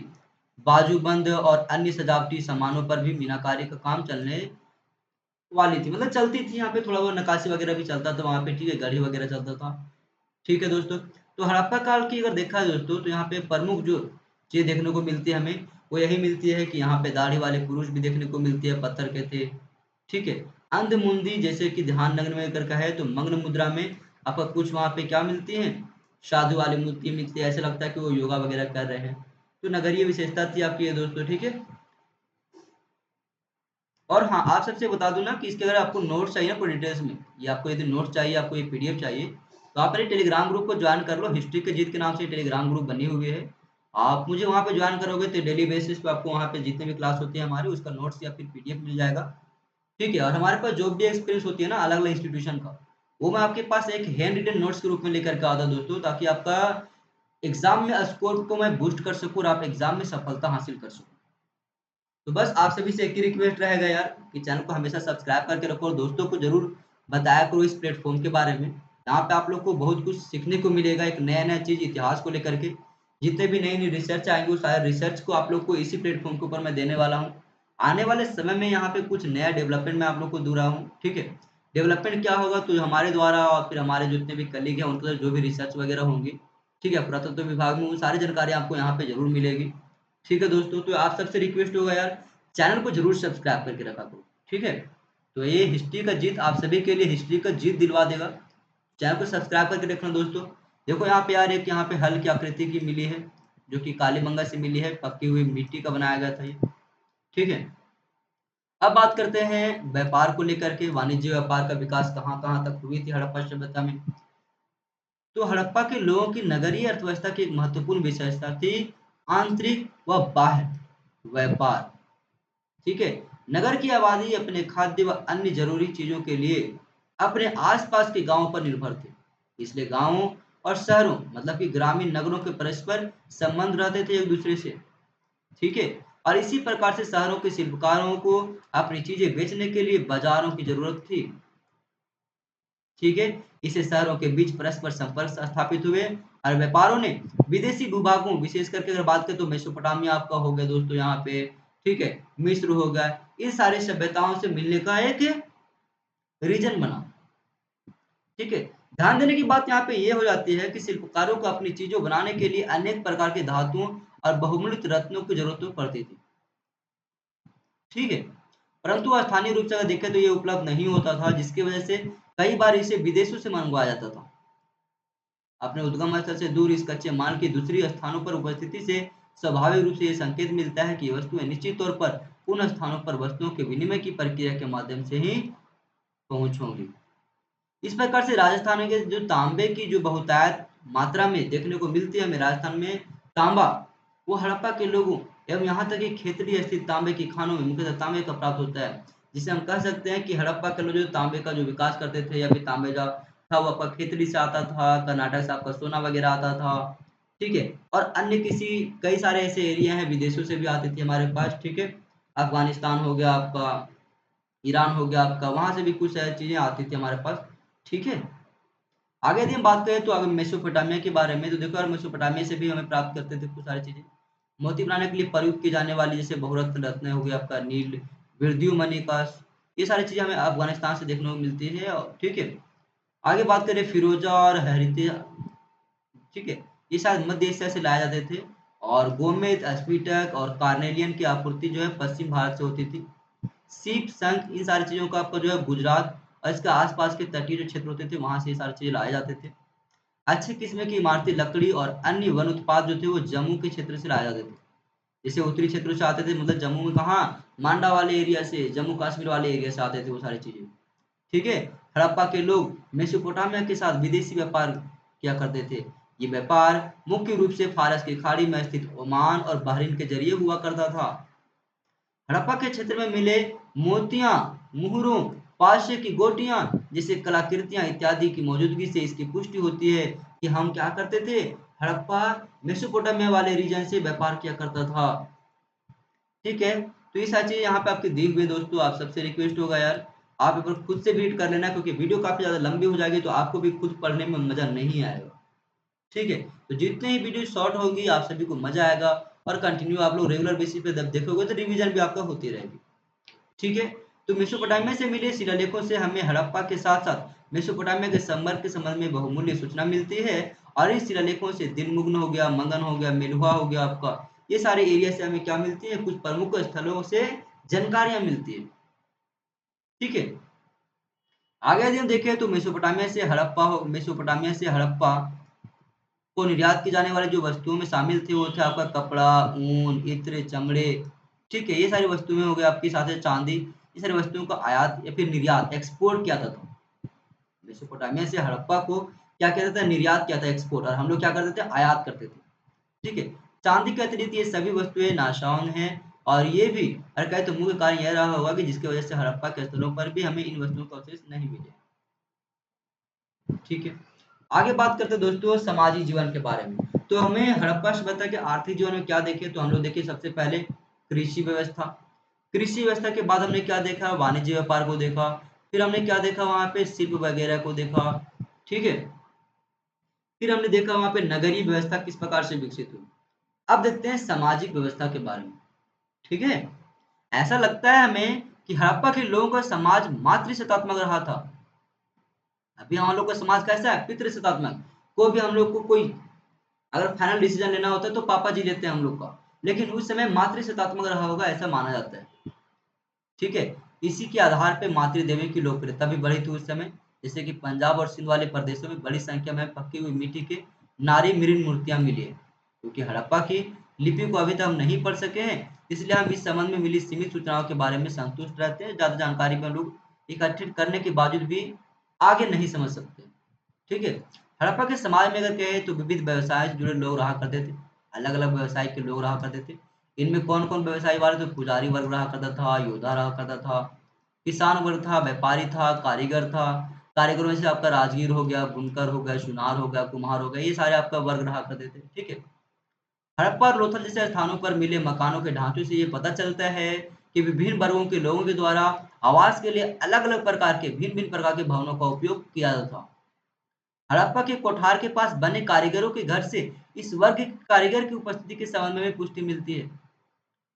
बाजूबंद और अन्य सजावटी सामानों पर भी मीनाकारी का काम चलने वाली थी, मतलब चलती थी यहाँ पे, थोड़ा बहुत नक्काशी वगैरह भी चलता था वहाँ पे। ठीक है। गढ़ी वगैरह चलता था। ठीक है दोस्तों। तो हड़प्पा काल की अगर देखा जाए दोस्तों तो यहाँ पे प्रमुख जो चीज देखने को मिलती है हमें, वो यही मिलती है कि यहाँ पे दाढ़ी वाले पुरुष भी देखने को मिलती है, पत्थर के थे। ठीक है। अंधमुंदी जैसे कि ध्यान नग्न में करके है तो मग्न मुद्रा में आपका कुछ वहाँ पे क्या मिलती है, साधु वाली मूर्ति मिलती है, ऐसा लगता है कि वो योगा वगैरह कर रहे हैं। तो नगरीय विशेषता थी आपकी ये दोस्तों, ठीक है। और हाँ, आप सबसे बता दूं ना कि इसके अगर आपको नोट्स चाहिए ना पूरी डिटेल्स में, ये आपको यदि नोट्स चाहिए, आपको ये पीडीएफ चाहिए, तो आप मेरे टेलीग्राम ग्रुप को ज्वाइन कर लो। हिस्ट्री के जीत के नाम से टेलीग्राम ग्रुप बनी हुई है। आप मुझे वहाँ पे ज्वाइन करोगे तो डेली बेसिस पे आपको वहाँ पे जितने भी क्लास होती है हमारे, उसका नोट्स या फिर पीडीएफ मिल जाएगा। ठीक है। और हमारे पास जो भी एक्सपीरियंस होती है ना अलग अलग इंस्टीट्यूशन का, वो मैं आपके पास एक हैंड रिटन नोट्स के रूप में लेकर के आता हूं दोस्तों, ताकि आपका एग्जाम में स्कोर को मैं बूस्ट कर सकूं और आप एग्जाम में सफलता हासिल कर सको। तो बस आप सभी से एक ही रिक्वेस्ट रहेगा यार, कि चैनल को हमेशा सब्सक्राइब करके रखो और दोस्तों को जरूर बताया करो इस प्लेटफॉर्म के बारे में। यहाँ पे आप लोग को बहुत कुछ सीखने को मिलेगा, एक नया नया चीज इतिहास को लेकर के। जितने भी नई नई रिसर्च आएंगे, वो सारे रिसर्च को आप लोग को इसी प्लेटफॉर्म के ऊपर मैं देने वाला हूँ। आने वाले समय में यहाँ पे कुछ नया डेवलपमेंट मैं आप लोग को दे रहा हूँ, ठीक है। डेवलपमेंट क्या होगा, तो हमारे द्वारा और फिर हमारे जितने भी कलीग हैं उनके जो भी रिसर्च वगैरह होंगी, ठीक है, पुरातत्व विभाग में, वो सारी जानकारी आपको यहाँ पे जरूर मिलेगी। ठीक है दोस्तों, तो आप सबसे रिक्वेस्ट होगा यार, चैनल को जरूर सब्सक्राइब करके रखा करो, ठीक है। तो ये हिस्ट्री का जीत आप सभी के लिए हिस्ट्री का जीत दिलवा देगा। चैनल को सब्सक्राइब करके रखना दोस्तों। देखो यहाँ पे यार, एक यहाँ पे हल की आकृति की मिली है, जो कि कालीबंगा से मिली है, पक्की हुई मिट्टी का बनाया गया था ये, ठीक है। अब बात करते हैं व्यापार को लेकर के, वाणिज्य व्यापार का विकास कहाँ कहाँ तक हुई थी हड़प्पा सभ्यता में। तो हड़प्पा के लोगों की नगरीय अर्थव्यवस्था की एक महत्वपूर्ण विशेषता थी आंतरिक व बाह्य व्यापार, ठीक है। नगर की आबादी अपने खाद्य व अन्य जरूरी चीजों के लिए अपने आसपास के गांवों पर निर्भर थे। इसलिए गांवों और शहरों, मतलब कि ग्रामीण नगरों के परस्पर संबंध रहते थे एक दूसरे से, ठीक है। और इसी प्रकार से शहरों के शिल्पकारों को अपनी चीजें बेचने के लिए बाजारों की जरूरत थी, ठीक है। इससे शहरों के बीच परस्पर संपर्क स्थापित हुए और व्यापारों ने विदेशी भूभागों, विशेष करके अगर बात करें तो मेसोपोटामिया आपका हो गया दोस्तों यहाँ पे, ठीक है, मिस्र हो गया, इन सारे सभ्यताओं से मिलने का एक रीजन बना, ठीक है। ध्यान देने की बात यहाँ पे ये हो जाती है कि शिल्पकारों को अपनी चीजों बनाने के लिए अनेक प्रकार के धातुओं और बहुमूल्य रत्नों की जरूरत पड़ती थी, ठीक है। परंतु स्थानीय रूप से अगर देखें तो ये उपलब्ध नहीं होता था, जिसकी वजह से कई बार इसे विदेशों से मंगवाया जाता था। अपने उद्गम स्थल से दूर इस कच्चे माल की दूसरी स्थानों पर उपस्थिति से स्वाभाविक रूप से यह संकेत मिलता है कि ये वस्तुएं निश्चित तौर पर उन स्थानों पर वस्तुओं के विनिमय की प्रक्रिया के माध्यम से ही पहुंच होंगी। इस प्रकार से राजस्थान के जो तांबे की जो बहुतायत मात्रा में देखने को मिलती है हमें राजस्थान में, तांबा, वो हड़प्पा के लोगों एवं यहाँ तक कि खेतड़ी स्थित तांबे की खानों में मुख्यतः तांबे का प्राप्त होता है। जिसे हम कह सकते हैं कि हड़प्पा के लोग जो तांबे का जो विकास करते थे, या फिर तांबे जो था वो आपका खेतड़ी से आता था, कर्नाटक से आपका सोना वगैरह आता था, ठीक है। और अन्य किसी कई सारे ऐसे एरिया हैं विदेशों से भी आते थे हमारे पास, ठीक है। अफगानिस्तान हो गया आपका, ईरान हो गया आपका, वहां से भी कुछ चीजें आती थी हमारे पास, ठीक है। आगे यदि हम बात करें तो अगर मेसोपोटामिया के बारे में, तो देखो यार मेसोपोटामिया से भी हमें प्राप्त करते थे कुछ सारी चीजें मोती बनाने के लिए प्रयुक्त की जाने वाली, जैसे बहुरत्न रत्न हो गया आपका, नील, वृद्धि मणिकास, ये सारी चीजें हमें अफगानिस्तान से देखने को मिलती है, ठीक है। आगे बात करें फिरोजा और हेरितेज, ठीक है, ये शायद मध्य एशिया से लाए जाते थे। और गोमेद, स्फटिक और कार्नेलियन की आपूर्ति जो है पश्चिम भारत से होती थी। सीप, शंख, इन सारी चीजों का आपका जो है गुजरात और इसके आसपास के तटीय जो क्षेत्र होते थे वहां से ये सारी चीजें लाए जाते थे। अच्छी किस्म की इमारती लकड़ी और अन्य वन उत्पाद जो थे वो जम्मू के क्षेत्र से लाए जाते थे। जैसे उत्तरी क्षेत्रों से आते थे, मतलब जम्मू में कहाँ, मांडा वाले एरिया से, जम्मू कश्मीर वाले एरिया से आते थे वो सारी चीजें, ठीक है। हड़प्पा के लोग मेसोपोटामिया के साथ विदेशी व्यापार किया करते थे। ये व्यापार मुख्य रूप से फारस की खाड़ी में स्थित ओमान और बहरीन के जरिए हुआ करता था। हड़प्पा के क्षेत्र में मिले मोतियां, मुहरों, पाशे की गोटियां जैसे कलाकृतियां इत्यादि की मौजूदगी से इसकी पुष्टि होती है कि हम क्या करते थे, हड़प्पा मेसोपोटामिया वाले रीजन से व्यापार किया करता था, ठीक है। तो ये सारी चीजें यहाँ पे आपके दी हुई है दोस्तों। आप सबसे रिक्वेस्ट होगा यार, आप एक बार खुद से रीड कर लेना, क्योंकि वीडियो काफी ज्यादा लंबी हो जाएगी तो आपको भी खुद पढ़ने में मजा नहीं आएगा, ठीक है। तो जितने ही वीडियो शॉर्ट होगी आप सभी को मजा आएगा, और कंटिन्यू आप लोग रेगुलर बेसिस पे जब देखोगे तो रिवीजन भी आपका होती रहेगी, ठीक है। तो मेसोपोटामिया से मिले शिलालेखों से हमें हड़प्पा के साथ साथ मेसोपोटामिया के संपर्क के संबंध में बहुमूल्य सूचना मिलती है। और इस शिलालेखों से दिनमुग्न हो गया, मंगन हो गया, मेलुहा हो गया आपका, ये सारे एरिया से हमें क्या मिलती है, कुछ प्रमुख स्थलों से जानकारियां मिलती है। ठीक है। आगे यदि हम देखें तो मेसोपोटामिया से हड़प्पा को निर्यात की जाने वाली जो वस्तुओं में शामिल थे वो थे आपका कपड़ा, ऊन, इत्र, चमड़े, ठीक है, ये सारी वस्तुएं हो गई आपकी, साथ ही चांदी, ये सारी वस्तुओं का आयात या फिर निर्यात एक्सपोर्ट किया जाता था। मेसोपोटामिया से हड़प्पा को क्या कहते थे, निर्यात किया था, एक्सपोर्ट, और हम लोग क्या करते थे, आयात करते थे। ठीक है। चांदी के अतिरिक्त ये सभी वस्तुएं नाशान हैं, और ये भी अगर कहे तो मुख्य कारण यह रहा होगा कि जिसकी वजह से हड़प्पा के स्थलों पर भी हमें इन वस्तुओं का अवशेष नहीं मिले। ठीक है। आगे बात करते हैं दोस्तों सामाजिक जीवन के बारे में। तो हमें हड़प्पा सभ्यता के आर्थिक जीवन में क्या देखे, तो हम लोग देखिए सबसे पहले कृषि व्यवस्था। कृषि व्यवस्था के बाद हमने क्या देखा, वाणिज्य व्यापार को देखा। फिर हमने क्या देखा, वहां पे शिल्प वगैरह को देखा। ठीक है। फिर हमने देखा वहां पे नगरीय व्यवस्था किस प्रकार से विकसित हुई। अब देखते हैं सामाजिक व्यवस्था के बारे में। ठीक है। ऐसा लगता है हमें कि हड़प्पा के लोगों का समाज मातृसत्तात्मक रहा था। अभी हम लोग का समाज कैसा है, पितृसत्तात्मक। कोई भी हम लोग को कोई अगर फाइनल डिसीजन लेना होता है तो पापा जी लेते हैं हम लोग का, लेकिन उस समय मातृसत्तात्मक रहा होगा ऐसा माना जाता है। ठीक है। इसी के आधार पे मातृ देवी की लोकप्रियता भी बढ़ी थी उस समय। जैसे कि पंजाब और सिंध वाले प्रदेशों में बड़ी संख्या में पक्की हुई मिट्टी के नारी मृन मूर्तियां मिली है, क्योंकि हड़प्पा की लिपि को अभी तक हम नहीं पढ़ सके हैं, इसलिए हम इस संबंध में मिली सीमित सूचनाओं के बारे में संतुष्ट रहते हैं। ज्यादा जानकारी में लोग इकट्ठित करने के बावजूद भी आगे नहीं समझ सकते। ठीक है। हड़प्पा के समाज में अगर कहें तो विविध व्यवसाय से जुड़े लोग रहा करते थे। अलग अलग व्यवसाय के लोग रहा करते थे। इनमें कौन कौन व्यवसायी वाले, तो पुजारी वर्ग रहा करता था, योद्धा रहा करता था, किसान वर्ग था, व्यापारी था, कारीगर था। कारीगरों में से आपका राजगीर हो गया, बुनकर हो गया, सुनार हो गया, कुम्हार हो गया, ये सारे आपका वर्ग रहा करते थे। ठीक है। हड़प्पा और लोथल जैसे स्थानों पर मिले मकानों के ढांचों से ये पता चलता है कि विभिन्न वर्गों के लोगों के द्वारा आवास के लिए अलग अलग प्रकार के भिन्न भिन्न प्रकार के भवनों का उपयोग किया जाता था। हड़प्पा के कोठार के पास बने कारीगरों के घर से इस वर्ग के कारीगर की उपस्थिति के संबंध में भी पुष्टि मिलती है।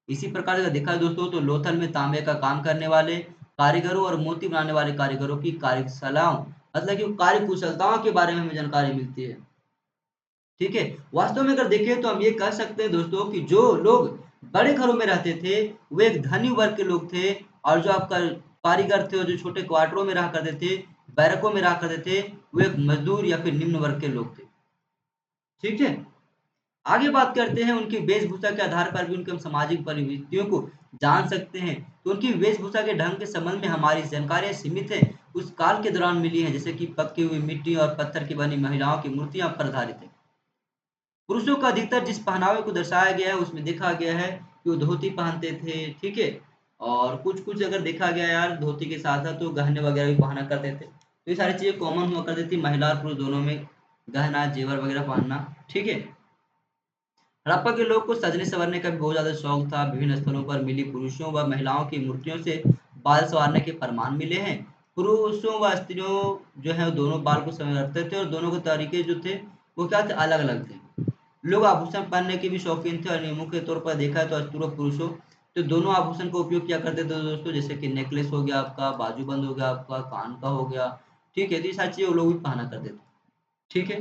इसी प्रकार से देखा दोस्तों तो लोथल में तांबे का काम करने वाले कारीगरों और मोती बनाने वाले कारीगरों की कार्यशालाओं, मतलब कि कार्य कुशलताओं के बारे में हमें जानकारी मिलती है। ठीक है। वास्तव में अगर देखें तो हम ये कह सकते हैं दोस्तों कि जो लोग बड़े घरों में रहते थे वो एक धनी वर्ग के लोग थे, और जो आपका कारीगर थे और जो छोटे क्वार्टरों में रहा करते थे, बैरकों में रहा करते थे, वो एक मजदूर या फिर निम्न वर्ग के लोग थे। ठीक है। आगे बात करते हैं उनकी वेशभूषा के आधार पर भी उनके हम सामाजिक परिवितियों को जान सकते हैं। तो उनकी वेशभूषा के ढंग के संबंध में हमारी जानकारियां सीमित है, उस काल के दौरान मिली है, जैसे कि पक्की हुई मिट्टी और पत्थर की बनी महिलाओं की मूर्तियां पर आधारित है। पुरुषों का अधिकतर जिस पहनावे को दर्शाया गया है उसमें देखा गया है कि वो धोती पहनते थे। ठीक है। और कुछ कुछ अगर देखा गया यार धोती के साथ साथ तो गहने वगैरह भी पहना करते थे, तो ये सारी चीजें कॉमन हुआ करती थी महिला और पुरुष दोनों में, गहना जेवर वगैरह पहनना। ठीक है। हड़प्पा के लोग को सजने संवरने का भी बहुत ज्यादा शौक था। विभिन्न स्थलों पर मिली पुरुषों व महिलाओं की मूर्तियों से बाल संवारने के प्रमाण मिले हैं। पुरुषों व स्त्रियों जो है वो दोनों बाल को संवारते थे, और दोनों के तरीके जो थे वो क्या थे, अलग अलग थे। लोग आभूषण पहनने के भी शौकीन थे, और मुख्य तौर पर देखा है तो स्त्रियों पुरुषों तो दोनों आभूषण का उपयोग किया करते थे दोस्तों, जैसे कि नेकलेस हो गया आपका, बाजूबंद हो गया आपका, कान का हो गया। ठीक है। तो ये सारी चीजें वो लोग भी पहना करते थे। ठीक है।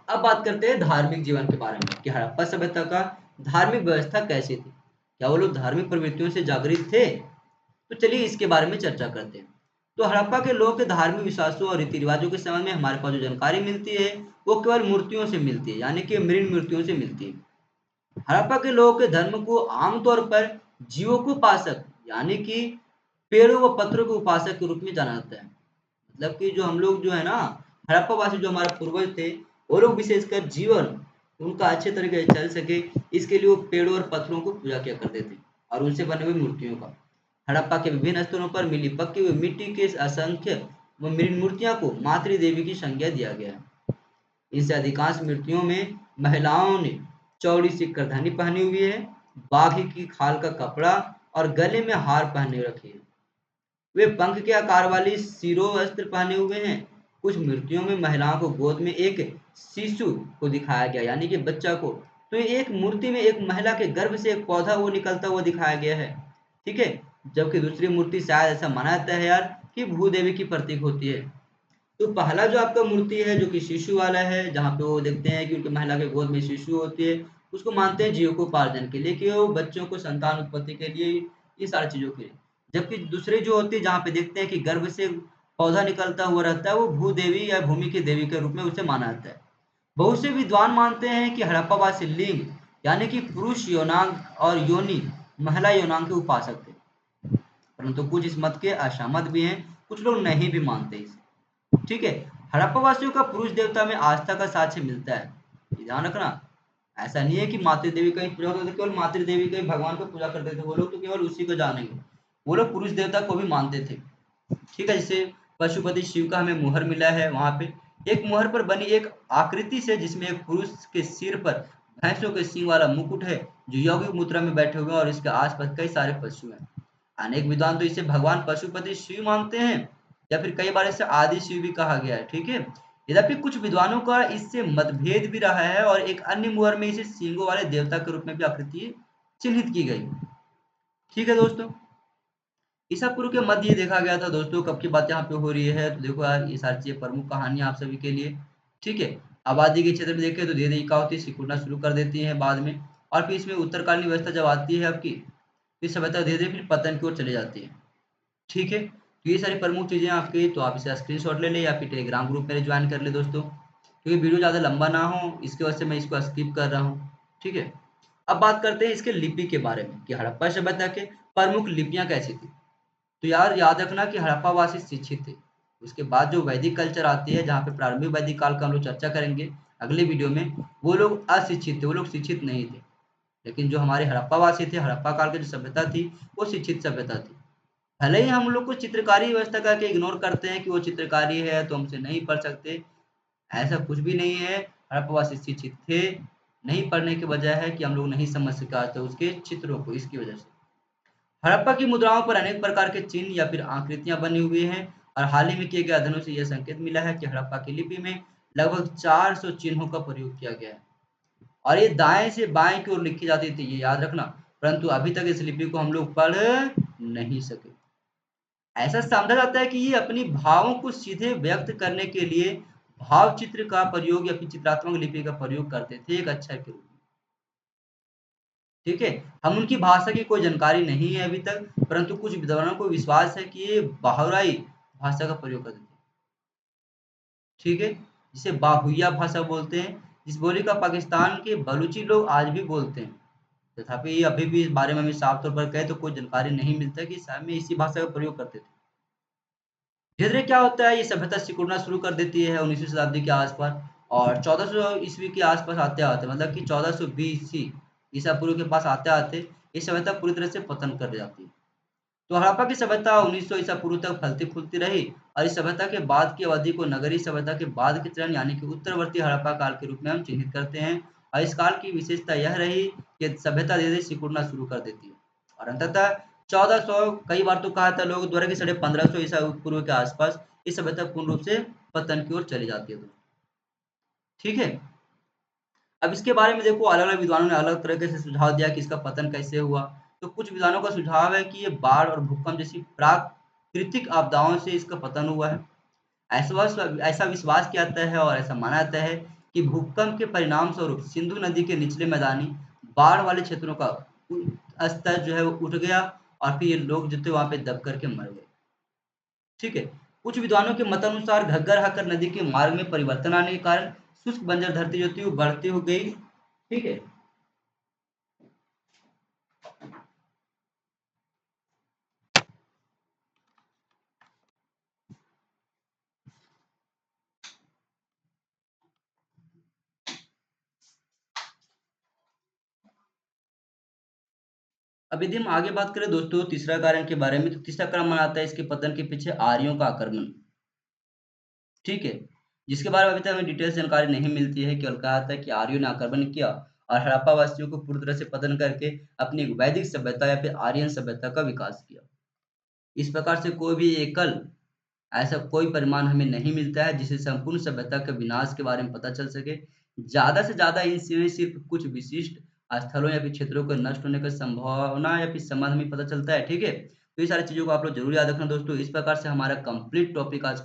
अब बात करते हैं धार्मिक जीवन के बारे में कि हड़प्पा सभ्यता का धार्मिक व्यवस्था कैसी थी, क्या वो लोग धार्मिक प्रवृत्तियों से जागृत थे। तो चलिए इसके बारे में चर्चा करते हैं। तो हड़प्पा के लोगों के धार्मिक विश्वासों और रीति रिवाजों के संबंध में हमारे पास जो जानकारी मिलती है वो केवल मूर्तियों से मिलती है, यानी कि मृण मूर्तियों से मिलती है। हड़प्पा के लोगों के धर्म को आमतौर पर जीवोपासक, यानी कि पेड़ों व पत्थरों के उपासक के रूप में जाना जाता है। मतलब कि जो हम लोग जो है ना, हड़प्पा वासी जो हमारे पूर्वज थे, वो लोग विशेषकर जीवन उनका अच्छे तरीके से चल सके, इसके लिए वो पेड़ों और पत्थरों को पूजा किया करते थे, और उनसे बने हुए मूर्तियों का। हड़प्पा के विभिन्न स्थलों पर मिली पक्की हुई मिट्टी के असंख्य व मृण मूर्तियां को मातृ देवी की संज्ञा दिया गया है। इनसे अधिकांश मूर्तियों में महिलाओं ने चौड़ी सी करधनी पहनी हुई है, बाघ की खाल का कपड़ा और गले में हार पहने रखी है। वे पंख के आकार वाली शिरोवस्त्र पहने हुए हैं। कुछ मूर्तियों में महिलाओं को गोद में एक शिशु को दिखाया गया, यानी कि बच्चा को। तो एक मूर्ति में एक महिला के गर्भ से एक पौधा वो निकलता हुआ दिखाया गया है। ठीक है। जबकि दूसरी मूर्ति शायद ऐसा माना जाता है यार कि भूदेवी की प्रतीक होती है। तो पहला जो आपका मूर्ति है जो कि शिशु वाला है, जहाँ पे वो देखते हैं कि उनकी महिला के गोद में शिशु होती है, उसको मानते हैं जीविकोपार्जन के लिए, कि वो बच्चों को संतान उत्पत्ति के लिए, ये सारी चीजों के लिए। जबकि दूसरे जो होते हैं जहाँ पे देखते हैं कि गर्भ से पौधा निकलता हुआ रहता है, वो भूदेवी या भूमि की देवी के रूप में उसे माना जाता है। बहुत से विद्वान मानते हैं कि हड़प्पावासी लिंग यानी कि पुरुष यौनांग और योनि महिला यौनांग के उपासक थे, परंतु कुछ इस मत के असहमत भी हैं, कुछ लोग नहीं भी मानते इसे। ठीक है। हड़प्पावासियों का पुरुष देवता में आस्था का साक्ष्य मिलता है, ये ध्यान रखना। ऐसा नहीं है कि मातृ देवी का ही पूजा करते थे, केवल मातृ देवी का ही भगवान को पूजा करते थे वो लोग, तो केवल उसी को जानेंगे। वो लोग पुरुष देवता को भी मानते थे। ठीक है। जैसे पशुपति शिव का हमें मुहर मिला है, वहां पे एक मुहर पर बनी एक आकृति से जिसमें एक पुरुष के सिर पर भैंसों के सींग वाला मुकुट है, जो यौगिक मुद्रा में बैठे हुए हैं और इसके आसपास कई सारे पशु हैं। अनेक विद्वान तो इसे भगवान पशुपति शिव मानते हैं, या फिर कई बार इसे आदि शिव भी कहा गया है। ठीक है। यद्यपि कुछ विद्वानों का इससे मतभेद भी रहा है और एक अन्य मुहर में इसे सींगों वाले देवता के रूप में भी आकृति चिन्हित की गई। ठीक है दोस्तों। ईसा पूर्व के मध्य ये देखा गया था दोस्तों, कब की बात यहाँ पे हो रही है, तो देखो यार ये सारी चीजें प्रमुख कहानियां आप सभी के लिए। ठीक है। आबादी के क्षेत्र में देखें तो धीरे धीरे क्या होती है, सिकुड़ना शुरू कर देती है बाद में, और फिर इसमें उत्तरकालीन व्यवस्था जब आती है आपकी, फिर सभ्यता धीरे धीरे फिर पतन की ओर चली जाती है। ठीक है। तो ये सारी प्रमुख चीजें आपकी, तो आप इसे स्क्रीनशॉट ले लें या फिर टेलीग्राम ग्रुप में ज्वाइन कर ले दोस्तों, क्योंकि वीडियो ज़्यादा लंबा ना हो इसकी वजह से मैं इसको स्किप कर रहा हूँ। ठीक है। अब बात करते हैं इसके लिपि के बारे में कि हड़प्पा सभ्यता के प्रमुख लिपियां कैसी थी। तो यार याद रखना कि हड़प्पावासी शिक्षित थे। उसके बाद जो वैदिक कल्चर आती है, जहाँ पे प्रारंभिक वैदिक काल का हम लोग चर्चा करेंगे अगले वीडियो में, वो लोग अशिक्षित थे, वो लोग शिक्षित नहीं थे। लेकिन जो हमारे हड़प्पावासी थे, हड़प्पा काल की जो सभ्यता थी, वो शिक्षित सभ्यता थी। भले ही हम लोग को चित्रकारी व्यवस्था करके इग्नोर करते हैं कि वो चित्रकारी है तो हमसे नहीं पढ़ सकते, ऐसा कुछ भी नहीं है। हड़प्पावासी शिक्षित थे, नहीं पढ़ने की वजह है कि हम लोग नहीं समझ सके उसके चित्रों को, इसकी वजह से। हड़प्पा की मुद्राओं पर अनेक प्रकार के चिन्ह या फिर आकृतियां बनी हुई हैं, और हाल ही में किए गए अध्ययनों से यह संकेत मिला है कि हड़प्पा की लिपि में लगभग 400 चिन्हों का प्रयोग किया गया है, और ये दाएं से बाएं की ओर लिखी जाती थी, ये याद रखना। परंतु अभी तक इस लिपि को हम लोग पढ़ नहीं सके। ऐसा समझा जाता है कि ये अपनी भावों को सीधे व्यक्त करने के लिए भाव चित्र का प्रयोग या फिर चित्रात्मक लिपि का प्रयोग करते थे एक अक्षर के रूप में। ठीक है। हम उनकी भाषा की कोई जानकारी नहीं है अभी तक, परंतु कुछ विद्वानों को विश्वास है कि ये बाहुराई भाषा का प्रयोग करते थे। ठीक है। जिसे बाहुइया भाषा बोलते हैं, जिस बोली का पाकिस्तान के बलूची लोग आज भी बोलते हैं। तथापि अभी भी इस बारे में हमें साफ तौर पर कहे तो कोई जानकारी नहीं मिलता कि शायद में इसी भाषा का प्रयोग करते थे। धीरे धीरे क्या होता है, ये सभ्यता सिकुड़ना शुरू कर देती है 19वीं शताब्दी के आसपास, और 1400 ईस्वी के आसपास आते आते, मतलब कि 1420 ईसा पूर्व के पास आते आते ये सभ्यता पूरी तरह से पतन कर जाती है। तो हड़प्पा की सभ्यता 1900 ईसा पूर्व तक फलती फूलती रही, और इस सभ्यता के बाद की अवधि को नगरीय सभ्यता के बाद के चरण यानी कि उत्तरवर्ती हड़प्पा काल के रूप में हम चिन्हित करते हैं। और इस काल की विशेषता यह रही कि सभ्यता धीरे धीरे सिकुड़ना शुरू कर देती है, और अंततः 1400, कई बार तो कहा था लोग द्वारा कि 1550 ईसा पूर्व के आसपास इस सभ्यता पूर्ण रूप से पतन की ओर चली जाती है। ठीक है। अब इसके बारे में देखो, अलग-अलग विद्वानों ने अलग तरीके से सुझाव दिया कि इसका पतन कैसे हुआ। तो कुछ विद्वानों का सुझाव है कि ये बाढ़ और भूकंप जैसी प्राकृतिक आपदाओं से इसका पतन हुआ है। ऐसा विश्वास किया जाता है और ऐसा माना जाता है कि भूकंप के परिणाम स्वरूप सिंधु नदी के निचले मैदानी बाढ़ वाले क्षेत्रों का स्तर जो है वो उठ गया, और फिर ये लोग जो थे वहाँ पे दब करके मर गए। ठीक है। कुछ विद्वानों के मतानुसार घग्गर हाकर नदी के मार्ग में परिवर्तन आने के कारण शुष्क बंजर धरती जो थी वो बढ़ती हो गई। ठीक है। अब यदि हम आगे बात करें दोस्तों तीसरा कारण के बारे में, तो तीसरा कारण माना जाता है इसके पतन के पीछे आर्यों का आक्रमण। ठीक है। जिसके बारे में अभी तक हमें डिटेल्स जानकारी नहीं मिलती है, केवल कहा जाता है कि आर्यों ने आक्रमण किया और हड़प्पा वासियों को पूरी तरह से पतन करके अपनी एक वैदिक सभ्यता या फिर आर्यन सभ्यता का विकास किया। इस प्रकार से कोई भी एकल ऐसा कोई परिमाण हमें नहीं मिलता है जिससे संपूर्ण सभ्यता के विनाश के बारे में पता चल सके। ज़्यादा से ज़्यादा इनसे सिर्फ कुछ विशिष्ट स्थलों या फिर क्षेत्रों के नष्ट होने का संभावना या फिर संबंध हमें पता चलता है। ठीक है। तो ये सारी चीज़ों को आप लोग जरूर याद रखना दोस्तों। इस प्रकार से हमारा कंप्लीट टॉपिक आज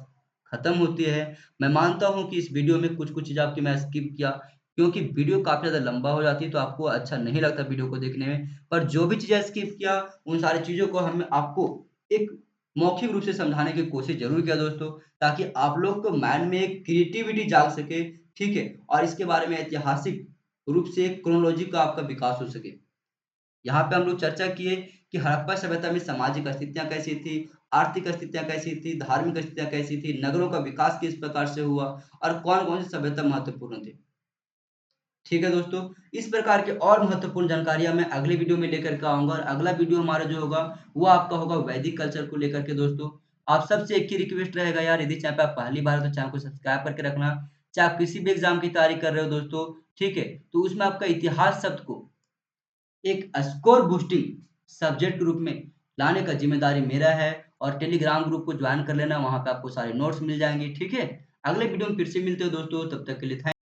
खत्म होती है। मैं मानता हूँ कि इस वीडियो में कुछ कुछ चीज़ आपकी मैं स्किप किया, क्योंकि वीडियो काफ़ी ज़्यादा लंबा हो जाती है तो आपको अच्छा नहीं लगता वीडियो को देखने में। पर जो भी चीज़ें स्किप किया उन सारी चीज़ों को हम आपको एक मौखिक रूप से समझाने की कोशिश ज़रूर किया दोस्तों, ताकि आप लोग को माइंड में एक क्रिएटिविटी जाग सके, ठीक है? और इसके बारे में ऐतिहासिक रूप से एक क्रोनोलॉजी का आपका विकास हो सके। यहाँ पे हम लोग चर्चा किए कि हड़प्पा सभ्यता में सामाजिक स्थितियाँ कैसी थी, आर्थिक स्थितियाँ कैसी थी, धार्मिक स्थितियाँ कैसी थी, नगरों का विकास किस प्रकार से हुआ और कौन-कौन सी सभ्यता महत्वपूर्ण थी। ठीक है दोस्तों, इस प्रकार के और महत्वपूर्ण जानकारियाँ मैं अगले वीडियो में लेकर के आऊँगा और अगला वीडियो हमारा जो होगा, वो आपका होगा वैदिक कल्चर को लेकर के दोस्तों। आप सबसे एक ही रिक्वेस्ट रहेगा यार, यदि चैनल पे आप पहली बार हो तो चैनल को सब्सक्राइब करके रखना। चाहे आप किसी भी एग्ज़ाम की तैयारी कर रहे हो दोस्तों, ठीक है? तो उसमें आपका इतिहास शब्द को एक स्कोर बूस्टिंग सब्जेक्ट के रूप में लाने का ज़िम्मेदारी मेरा है और टेलीग्राम ग्रुप को जॉइन कर लेना, वहाँ पे आपको सारे नोट्स मिल जाएँगे, ठीक है? अगले वीडियो में फिर से मिलते हैं दोस्तों, तब तक के लिए थैंक